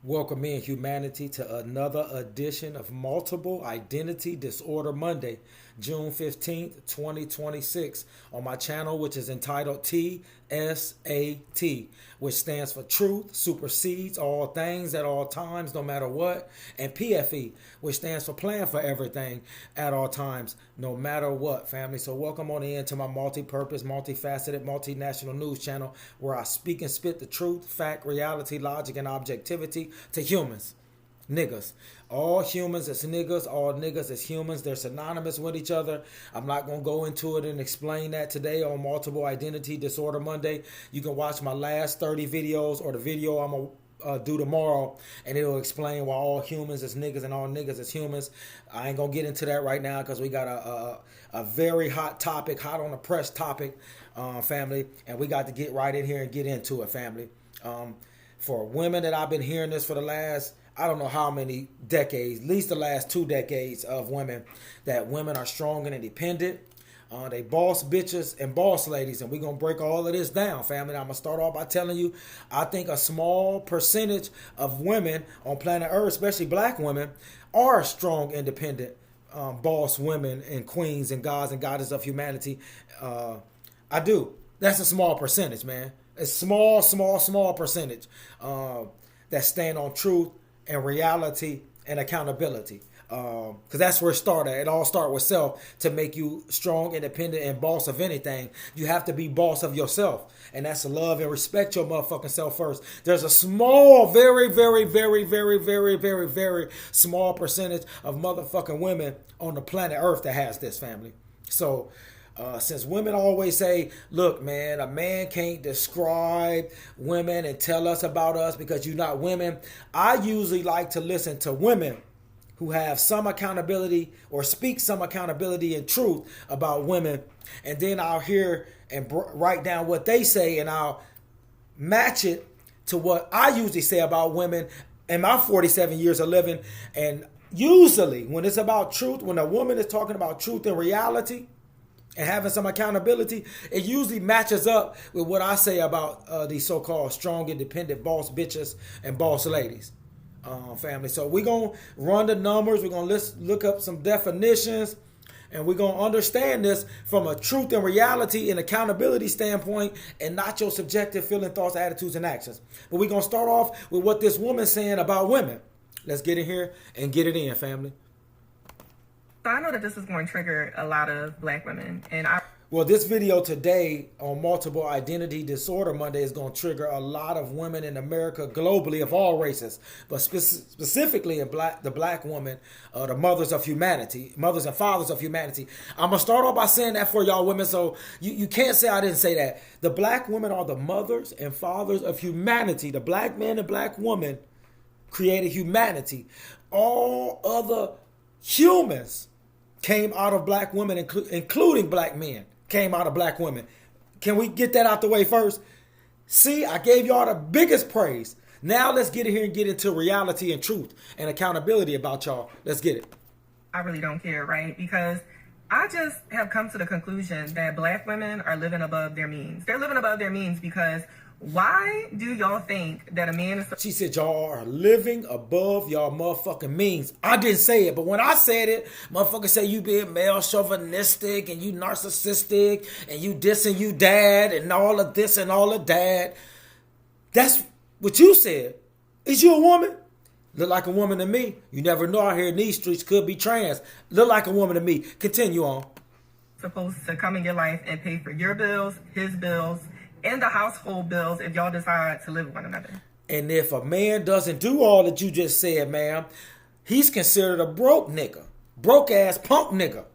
Welcoming humanity to another edition of Multiple Identity Disorder Monday, June 15th, 2026, on my channel, which is entitled TSAT, which stands for Truth Supersedes All Things at All Times, no matter what, and P.B.E, which stands for Plan for Everything at All Times, no matter what, family. So welcome on in to my multi-purpose, multifaceted, multinational news channel, where I speak and spit the truth, fact, reality, logic, and objectivity to humans. Niggas. All humans is niggas. All niggas is humans. They're synonymous with each other. I'm not going to go into it and explain that today on Multiple Identity Disorder Monday. You can watch my last 30 videos or the video I'm going to do tomorrow, and it'll explain why all humans is niggas and all niggas is humans. I ain't going to get into that right now because we got a very hot topic, hot on the press topic, family, and we got to get right in here and get into it, family. For women that I've been hearing this for the last, I don't know how many decades, at least the last 2 decades of women, that women are strong and independent. They boss bitches and boss ladies, and we're going to break all of this down, family. I'm going to start off by telling you, I think a small percentage of women on planet Earth, especially black women, are strong, independent, boss women and queens and gods and goddesses of humanity. I do. That's a small percentage, man. A small percentage that stand on truth and reality and accountability. Because that's where it started. It all starts with self. To make you strong, independent, and boss of anything, you have to be boss of yourself. And that's to love and respect your motherfucking self first. There's a small, very small percentage of motherfucking women on the planet Earth that has this, family. So, since women always say, look, man, a man can't describe women and tell us about us because you're not women, I usually like to listen to women who have some accountability or speak some accountability and truth about women. And then I'll hear and write down what they say, and I'll match it to what I usually say about women in my 47 years of living. And usually when it's about truth, when a woman is talking about truth and reality, and having some accountability, it usually matches up with what I say about these so-called strong, independent boss bitches and boss ladies, family. So we're going to run the numbers. We're going to look up some definitions, and we're going to understand this from a truth and reality and accountability standpoint, and not your subjective feeling, thoughts, attitudes, and actions. But we're going to start off with what this woman's saying about women. Let's get in here and get it in, family. So I know that this is going to trigger a lot of black women, and well, this video today on Multiple Identity Disorder Monday is going to trigger a lot of women in America globally of all races, but specifically in the black woman, the mothers of humanity, mothers and fathers of humanity. I'm going to start off by saying that for y'all women, so you can't say I didn't say that. The black women are the mothers and fathers of humanity. The black man and black woman created humanity. All other humans came out of black women, including black men, came out of black women. Can we get that out the way first? See, I gave y'all the biggest praise. Now let's get in here and get into reality and truth and accountability about y'all. Let's get it. I really don't care, right? Because I just have come to the conclusion that black women are living above their means. They're living above their means because why do y'all think that a man is... She said y'all are living above y'all motherfucking means. I didn't say it, but when I said it, motherfuckers say you being male chauvinistic and you narcissistic and you dissing you dad and all of this and all of that. That's what you said. Is you a woman? Look like a woman to me. You never know out here in these streets, could be trans. Look like a woman to me. Continue on. Supposed to come in your life and pay for your bills, his bills, and the household bills if y'all decide to live with one another. And if a man doesn't do all that you just said, ma'am, he's considered a broke nigga. Broke ass punk nigga.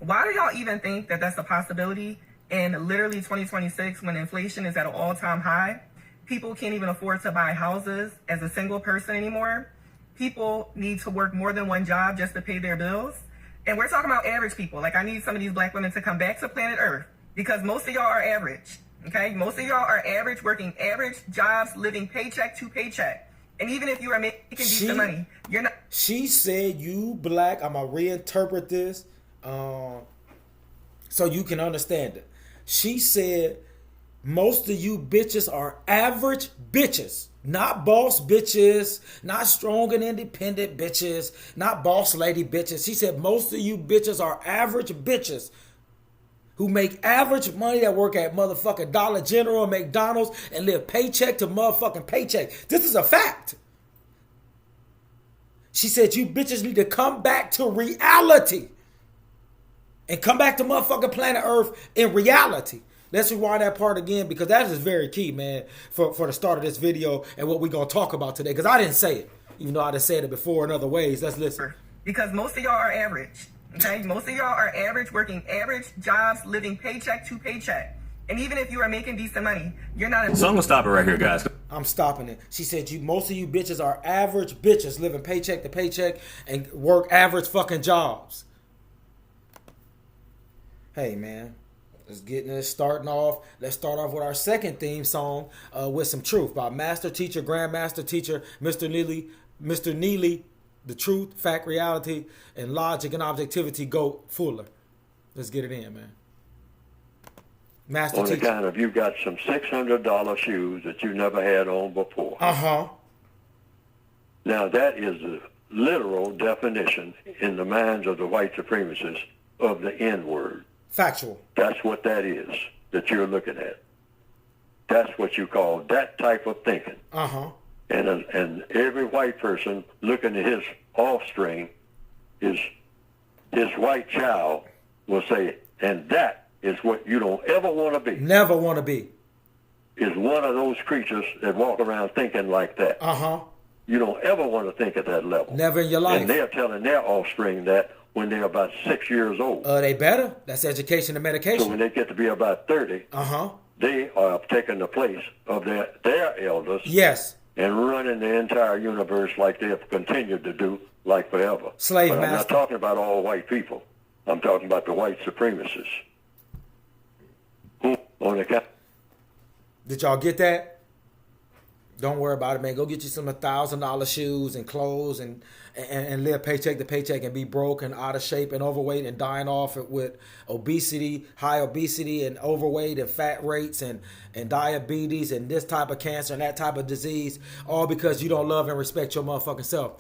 Why do y'all even think that that's a possibility in literally 2026 when inflation is at an all-time high? People can't even afford to buy houses as a single person anymore. People need to work more than one job just to pay their bills. And we're talking about average people. Like, I need some of these black women to come back to planet Earth. Because most of y'all are average, okay? Most of y'all are average, working average jobs, living paycheck to paycheck. And even if you are making decent money, you're not... She said you black, I'm going to reinterpret this so you can understand it. She said most of you bitches are average bitches. Not boss bitches, not strong and independent bitches, not boss lady bitches. She said most of you bitches are average bitches who make average money, that work at motherfucking Dollar General and McDonald's and live paycheck to motherfucking paycheck. This is a fact. She said you bitches need to come back to reality. And come back to motherfucking planet Earth in reality. Let's rewind that part again, because that is very key, man, for the start of this video and what we're going to talk about today. Because I didn't say it, even though I done said it before in other ways. Let's listen. Because most of y'all are average. Okay? Most of y'all are average, working average jobs, living paycheck to paycheck. And even if you are making decent money, you're not... So I'm going to stop it right here, guys. I'm stopping it. She said most of you bitches are average bitches living paycheck to paycheck and work average fucking jobs. Hey, man. Let's get this starting off. Let's start off with our second theme song with some truth by Master Teacher, Grandmaster Teacher, Mr. Neely, the truth, fact, reality, and logic and objectivity go fuller. Let's get it in, man. Master On Teacher. the kind of, you got some $600 shoes that you never had on before. Uh-huh. Now that is the literal definition in the minds of the white supremacists of the N-word. Factual. That's what that is that you're looking at. That's what you call that type of thinking. Uh-huh. And every white person looking at his offspring, his white child, will say, and that is what you don't ever want to be. Never want to be. Is one of those creatures that walk around thinking like that. Uh-huh. You don't ever want to think at that level. Never in your life. And they're telling their offspring that when they're about 6 years old. They better. That's education and medication. So when they get to be about 30, uh-huh, they are taking the place of their elders. Yes. And running the entire universe like they have continued to do, like forever. Slave but master. I'm not talking about all white people. I'm talking about the white supremacists. Who, on the... Did y'all get that? Don't worry about it, man. Go get you some $1,000 shoes and clothes and live paycheck to paycheck and be broke and out of shape and overweight and dying off with obesity, high obesity and overweight and fat rates and diabetes and this type of cancer and that type of disease, all because you don't love and respect your motherfucking self.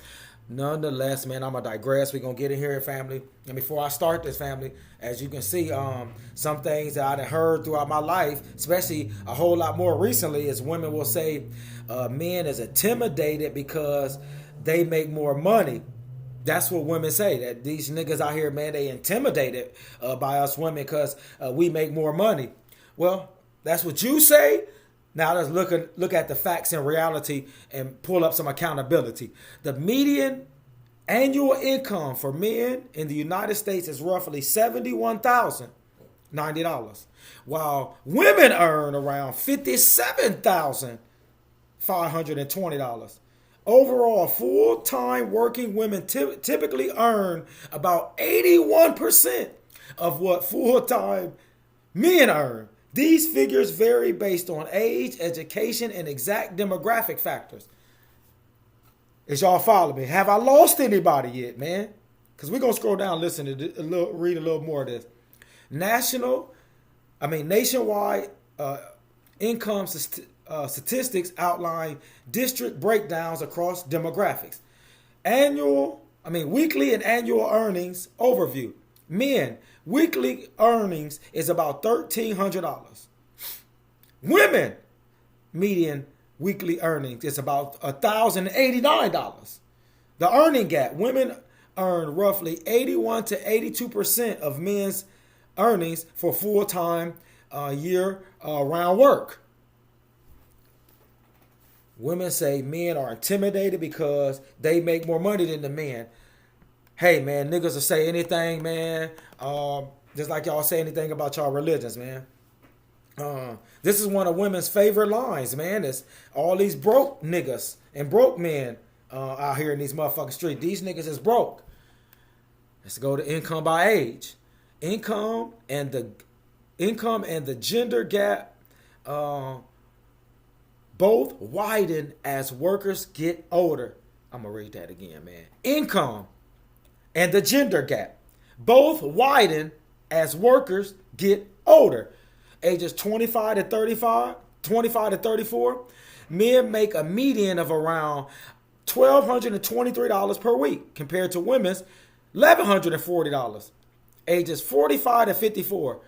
Nonetheless, man, I'm going to digress. We're going to get in here, family. And before I start this, family, as you can see, some things that I've heard throughout my life, especially a whole lot more recently, is women will say men is intimidated because they make more money. That's what women say, that these niggas out here, man, they intimidated by us women because we make more money. Well, that's what you say. Now let's look at the facts and reality and pull up some accountability. The median annual income for men in the United States is roughly $71,090, while women earn around $57,520. Overall, full-time working women typically earn about 81% of what full-time men earn. These figures vary based on age, education, and exact demographic factors. Is y'all following me? Have I lost anybody yet, man? Because we're going to scroll down and listen to read a little more of this. Nationwide income statistics outline district breakdowns across demographics. Weekly and annual earnings overview. Men, weekly earnings is about $1,300. Women, median weekly earnings is about $1,089. The earning gap, women earn roughly 81 to 82% of men's earnings for full-time year-round work. Women say men are intimidated because they make more money than the men. Hey, man, niggas will say anything, man. Just like y'all say anything about y'all religions, man. This is one of women's favorite lines, man. It's all these broke niggas and broke men out here in these motherfucking streets. These niggas is broke. Let's go to income by age. Income and the gender gap both widen as workers get older. I'm going to read that again, man. Income and the gender gap both widen as workers get older. ages 25 to 34, men make a median of around $1,223 per week compared to women's $1,140. Ages 45 to 54,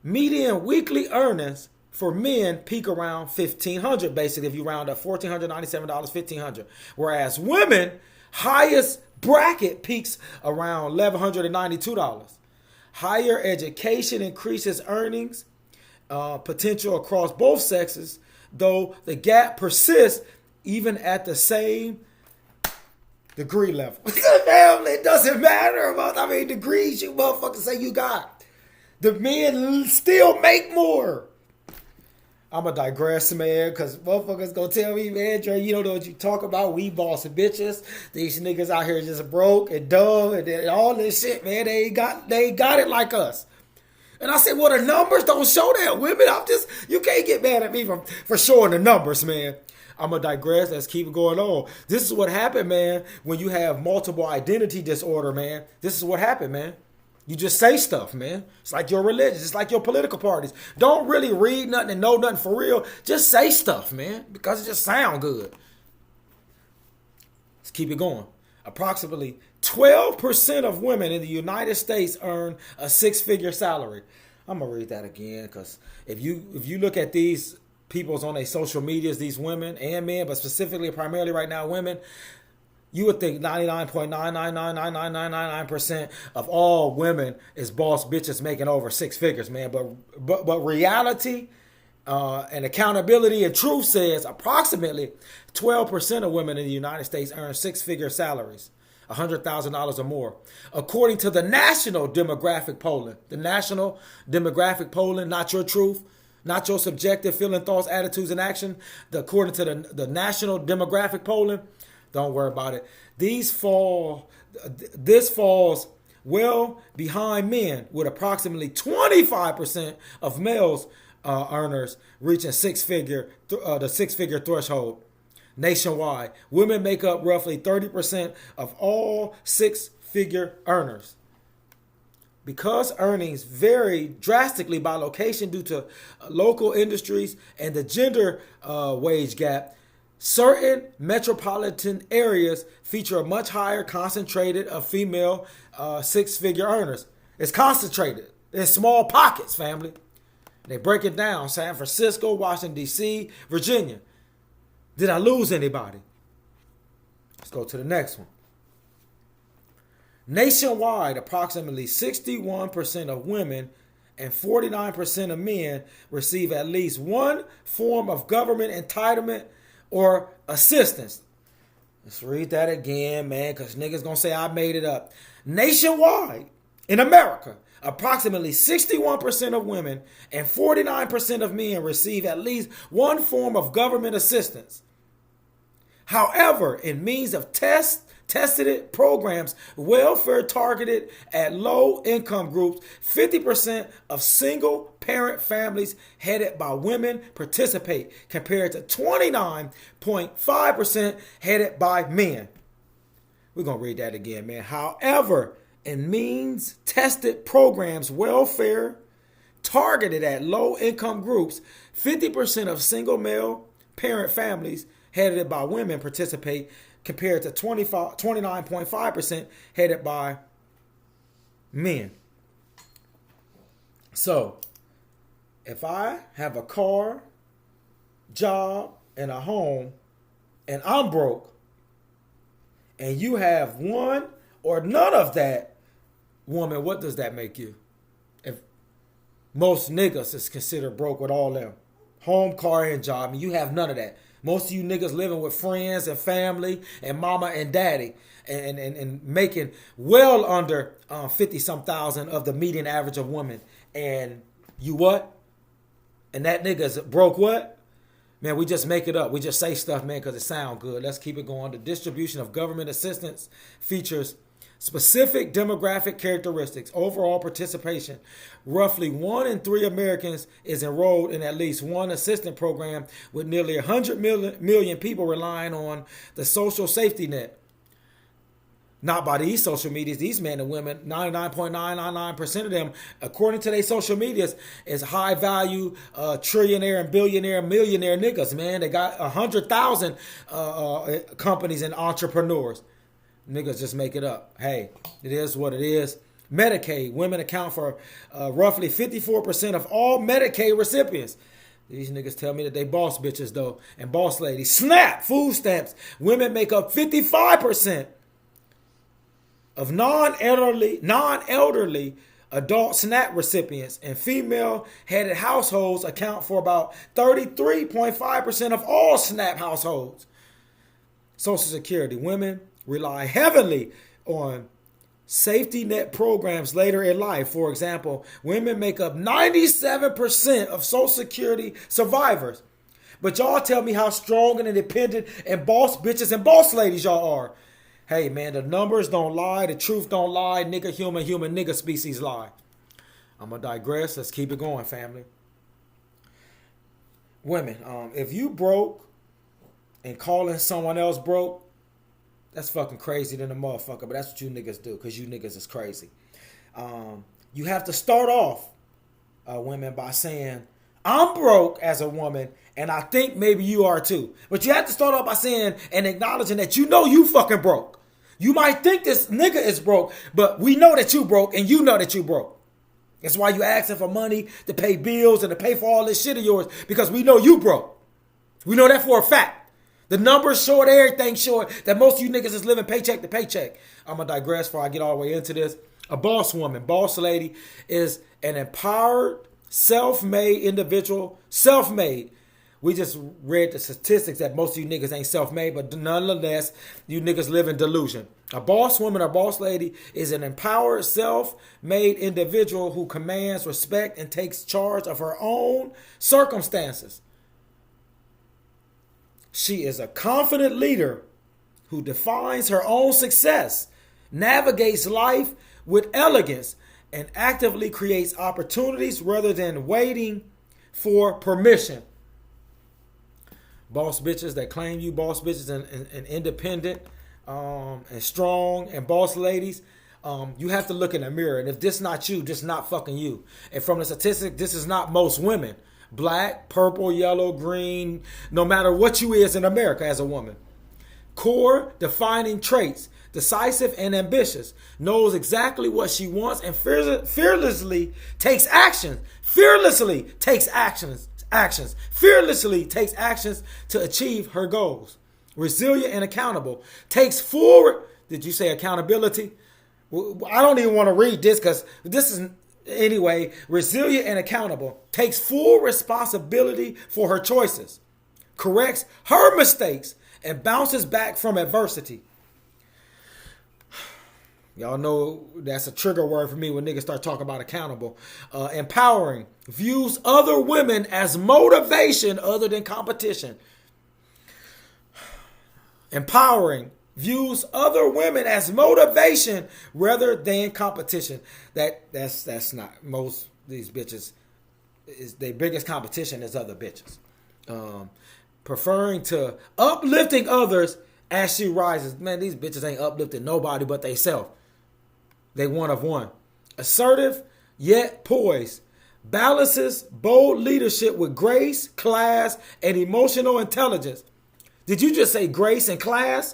median weekly earnings for men peak around $1,500, basically if you round up $1,497, $1,500. Whereas women, highest bracket peaks around $1,192. Higher education increases earnings potential across both sexes, though the gap persists even at the same degree level. Family, it doesn't matter about how many degrees you motherfuckers say you got. The men still make more. I'ma digress, man, because motherfuckers gonna tell me, man, Dre, you don't know what you talk about. We bossing bitches. These niggas out here just broke and dumb and all this shit, man. They ain't got it like us. And I said, well, the numbers don't show that, women. You can't get mad at me for showing the numbers, man. I'm going to digress. Let's keep it going on. This is what happened, man, when you have multiple identity disorder, man. This is what happened, man. You just say stuff, man. It's like your religion. It's like your political parties. Don't really read nothing and know nothing for real. Just say stuff, man, because it just sound good. Let's keep it going. Approximately 12% of women in the United States earn a six-figure salary. I'm going to read that again because if you look at these people's on their social medias, these women and men, but specifically primarily right now women, you would think 99.9999999% of all women is boss bitches making over six figures, man. But reality and accountability and truth says approximately 12% of women in the United States earn six-figure salaries, $100,000 or more. According to the National Demographic Polling, not your truth, not your subjective feeling, thoughts, attitudes, and action. According to the National Demographic Polling, don't worry about it. This falls well behind men, with approximately 25% of males earners reaching the six-figure threshold. Nationwide, women make up roughly 30% of all six-figure earners. Because earnings vary drastically by location due to local industries and the gender wage gap, certain metropolitan areas feature a much higher concentrated of female six-figure earners. It's concentrated in small pockets, family. They break it down. San Francisco, Washington, D.C., Virginia. Did I lose anybody? Let's go to the next one. Nationwide, approximately 61% of women and 49% of men receive at least one form of government entitlement or assistance. Let's read that again, man, because niggas gonna say I made it up. Nationwide, in America, approximately 61% of women and 49% of men receive at least one form of government assistance. However, in means of tested programs, welfare targeted at low-income groups, 50% of single-parent families headed by women participate, compared to 29.5% headed by men. We're going to read that again, man. However, in means-tested programs, welfare targeted at low-income groups, 50% of single-male parent families headed by women participate, compared to 29.5% headed by men. So, if I have a car, job, and a home, and I'm broke, and you have one or none of that, woman, what does that make you? If most niggas is considered broke with all them, home, car, and job, and you have none of that. Most of you niggas living with friends and family and mama and daddy and making well under 50-some thousand of the median average of women. And you what? And that nigga's broke what? Man, we just make it up. We just say stuff, man, because it sound good. Let's keep it going. The distribution of government assistance features specific demographic characteristics. Overall participation. Roughly 1 in 3 Americans is enrolled in at least one assistance program, with nearly 100 million people relying on the social safety net. Not by these social medias. These men and women, 99.999% of them, according to their social medias, is high value, trillionaire and billionaire, millionaire niggas, man. They got 100,000 companies and entrepreneurs. Niggas just make it up. Hey, it is what it is. Medicaid. Women account for roughly 54% of all Medicaid recipients. These niggas tell me that they boss bitches, though, and boss ladies. SNAP, food stamps. Women make up 55% of non-elderly adult SNAP recipients, and female-headed households account for about 33.5% of all SNAP households. Social Security. Women rely heavily on safety net programs later in life. For example, women make up 97% of Social Security survivors. But y'all tell me how strong and independent and boss bitches and boss ladies y'all are. Hey, man, the numbers don't lie. The truth don't lie. Nigga, human, nigga species lie. I'm going to digress. Let's keep it going, family. Women, if you broke and calling someone else broke, that's fucking crazy than a motherfucker. But that's what you niggas do, because you niggas is crazy. You have to start off, women, by saying, I'm broke as a woman, and I think maybe you are too. But you have to start off by saying and acknowledging that you know you fucking broke. You might think this nigga is broke, but we know that you broke, and you know that you broke. That's why you asking for money to pay bills and to pay for all this shit of yours, because we know you broke. We know that for a fact. The numbers short, everything short, that most of you niggas is living paycheck to paycheck. I'm going to digress before I get all the way into this. A boss woman, boss lady, is an empowered, self-made individual. Self-made. We just read the statistics that most of you niggas ain't self-made, but nonetheless, you niggas live in delusion. A boss woman or boss lady is an empowered, self-made individual who commands respect and takes charge of her own circumstances. She is a confident leader who defines her own success, navigates life with elegance, and actively creates opportunities rather than waiting for permission. Boss bitches that claim you boss bitches and independent and strong and boss ladies, you have to look in the mirror. And if this not you, this not fucking you. And from the statistic, this is not most women. Black, purple, yellow, green, no matter what you is in America as a woman. Core defining traits: decisive and ambitious, knows exactly what she wants, and fearlessly takes action. Fearlessly takes actions. Fearlessly takes actions to achieve her goals. Resilient and accountable, takes full. Did you say accountability? I don't even want to read this because this is. Anyway, resilient and accountable, takes full responsibility for her choices, corrects her mistakes, and bounces back from adversity. Y'all know that's a trigger word for me when niggas start talking about accountable. Empowering, views other women as motivation other than competition. Empowering, views other women as motivation rather than competition. That's not most of these bitches. Is their biggest competition is other bitches. Preferring to uplifting others as she rises. Man, these bitches ain't uplifting nobody but they self. They one of one. Assertive yet poised. Balances bold leadership with grace, class, and emotional intelligence. Did you just say grace and class?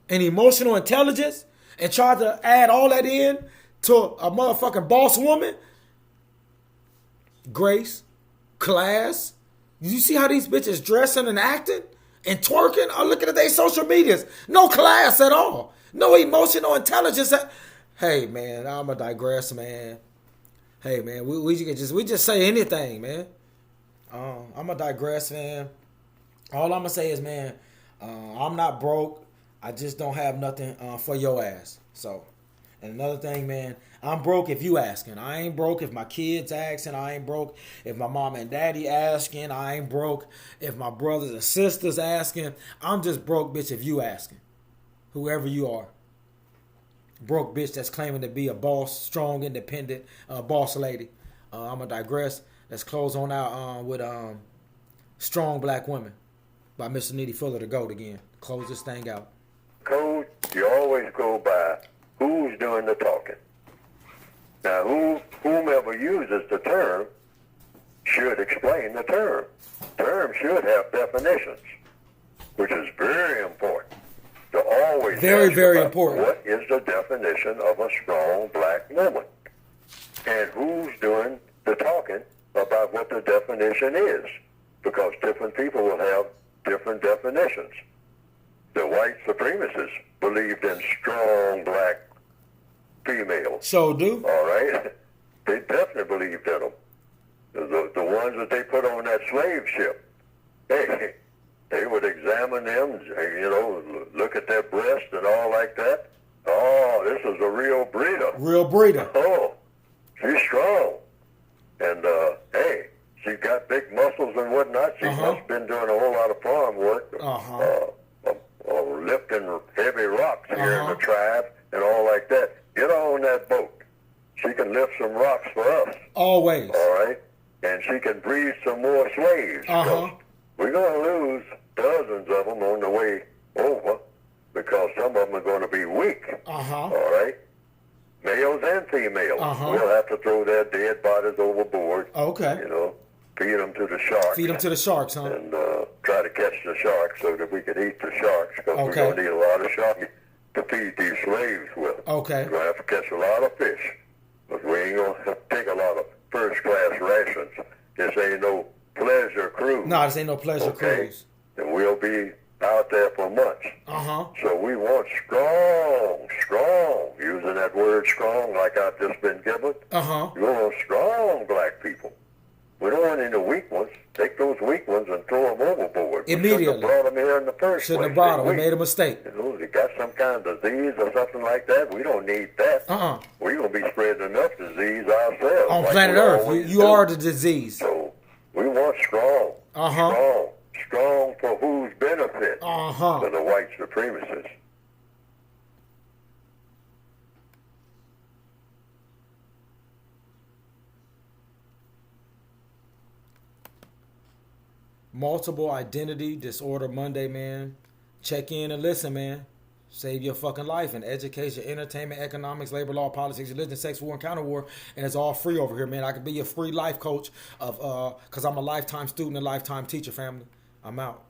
And emotional intelligence, and try to add all that in to a motherfucking boss woman? Grace, class. You see how these bitches dressing and acting and twerking? I'm looking at their social medias. No class at all. No emotional intelligence. Hey man, I'ma digress, man. Hey man, we just say anything, man. I'ma digress, man. All I'ma say is, man, I'm not broke. I just don't have nothing for your ass. So, and another thing, man, I'm broke if you asking. I ain't broke if my kids asking. I ain't broke if my mom and daddy asking. I ain't broke if my brothers and sisters asking. I'm just broke, bitch, if you asking. Whoever you are. Broke bitch that's claiming to be a boss, strong, independent boss lady. I'm going to digress. Let's close on out with Strong Black Women by Mr. Needy Fuller, the GOAT again. Close this thing out. Code you always go by who's doing the talking. Now, whomever uses the term should explain the term. Term should have definitions, which is very important. To always very, very important. What is the definition of a strong black woman? And who's doing the talking about what the definition is? Because different people will have different definitions. The white supremacists believed in strong black females. So do. All right? They definitely believed in them. The ones that they put on that slave ship, they would examine them, look at their breasts and all like that. Oh, this is a real breeder. Real breeder. Oh, she's strong. And, she got big muscles and whatnot. She must have been doing a whole lot of farm work. Lifting heavy rocks here in the tribe and all like that. Get her on that boat. She can lift some rocks for us. Always. All right? And she can breed some more slaves. We're going to lose dozens of them on the way over because some of them are going to be weak. All right? Males and females. We'll have to throw their dead bodies overboard. Okay. Feed them to the sharks. Feed them to the sharks, huh? And try to catch the sharks so that we can eat the sharks because we're going to need a lot of sharks to feed these slaves with. Okay. We're going to have to catch a lot of fish. But we ain't going to take a lot of first-class rations. This ain't no pleasure cruise. No, this ain't no pleasure cruise. And we'll be out there for months. So we want strong, using that word strong like I've just been given. We want strong black people. We don't want any weak ones. Take those weak ones and throw them overboard. Immediately. We shouldn't have brought them here in the first place. Shouldn't have brought them. We made a mistake. They got some kind of disease or something like that. We don't need that. We're going to be spreading enough disease ourselves. On planet Earth. You are the disease. So we want strong. Strong for whose benefit? For the white supremacists. Multiple identity disorder Monday, man. Check in and listen, man. Save your fucking life in education, entertainment, economics, labor law, politics, religion, sex, war, and counter war. And it's all free over here, man. I could be your free life coach of because I'm a lifetime student and lifetime teacher, family. I'm out.